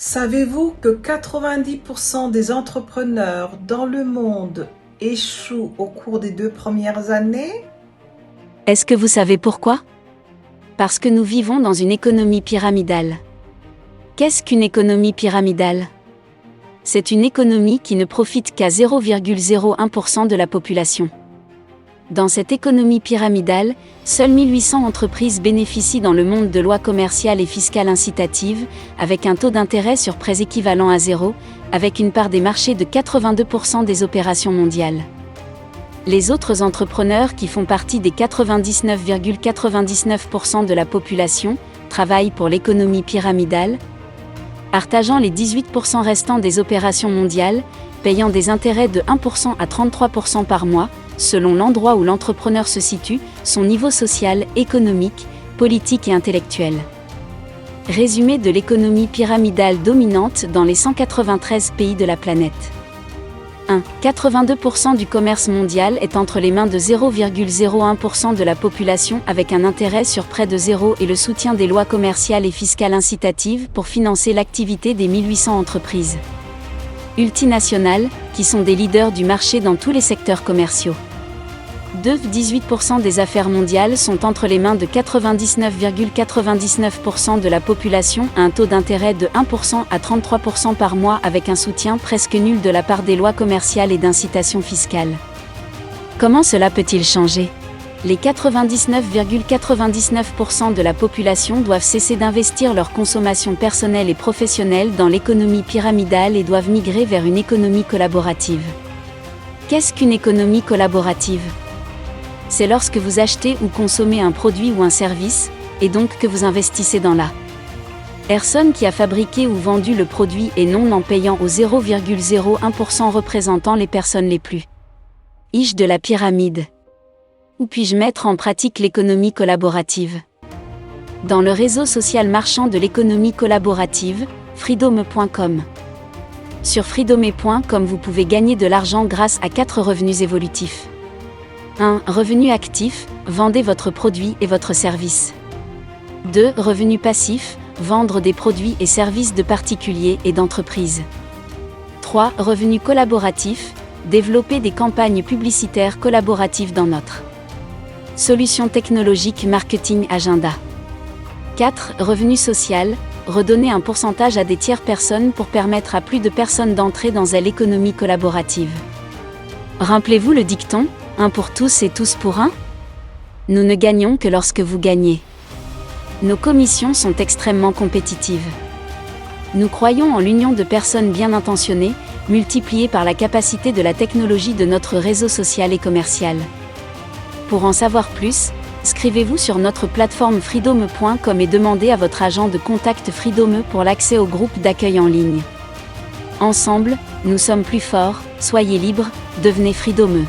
Savez-vous que 90% des entrepreneurs dans le monde échouent au cours des 2 premières années? Est-ce que vous savez pourquoi? Parce que nous vivons dans une économie pyramidale. Qu'est-ce qu'une économie pyramidale? C'est une économie qui ne profite qu'à 0,01% de la population. Dans cette économie pyramidale, seules 1800 entreprises bénéficient dans le monde de lois commerciales et fiscales incitatives, avec un taux d'intérêt sur prêts équivalent à zéro, avec une part des marchés de 82% des opérations mondiales. Les autres entrepreneurs qui font partie des 99,99% de la population travaillent pour l'économie pyramidale, partageant les 18% restants des opérations mondiales, payant des intérêts de 1% à 33% par mois, selon l'endroit où l'entrepreneur se situe, son niveau social, économique, politique et intellectuel. Résumé de l'économie pyramidale dominante dans les 193 pays de la planète. 1. 82% du commerce mondial est entre les mains de 0,01% de la population avec un intérêt sur près de zéro et le soutien des lois commerciales et fiscales incitatives pour financer l'activité des 1800 entreprises multinationales, qui sont des leaders du marché dans tous les secteurs commerciaux. 2. 18% des affaires mondiales sont entre les mains de 99,99% de la population à un taux d'intérêt de 1% à 33% par mois avec un soutien presque nul de la part des lois commerciales et d'incitation fiscale. Comment cela peut-il changer? Les 99,99% de la population doivent cesser d'investir leur consommation personnelle et professionnelle dans l'économie pyramidale et doivent migrer vers une économie collaborative. Qu'est-ce qu'une économie collaborative? C'est lorsque vous achetez ou consommez un produit ou un service, et donc que vous investissez dans la personne qui a fabriqué ou vendu le produit et non en payant au 0,01% représentant les personnes les plus riches de la pyramide. Où puis-je mettre en pratique l'économie collaborative? Dans le réseau social marchand de l'économie collaborative, freedome.com. Sur freedome.com, vous pouvez gagner de l'argent grâce à 4 revenus évolutifs. 1. Revenu actif, vendez votre produit et votre service. 2. Revenu passif, vendre des produits et services de particuliers et d'entreprises. 3. Revenu collaboratif, développer des campagnes publicitaires collaboratives dans notre solution technologique Marketing Agenda. 4. Revenu social, redonner un pourcentage à des tierces personnes pour permettre à plus de personnes d'entrer dans l'économie collaborative. Rappelez-vous le dicton, un pour tous et tous pour un? Nous ne gagnons que lorsque vous gagnez. Nos commissions sont extrêmement compétitives. Nous croyons en l'union de personnes bien intentionnées, multipliée par la capacité de la technologie de notre réseau social et commercial. Pour en savoir plus, inscrivez-vous sur notre plateforme freedome.com et demandez à votre agent de contact Freedome pour l'accès au groupe d'accueil en ligne. Ensemble, nous sommes plus forts, soyez libres, devenez Freedome.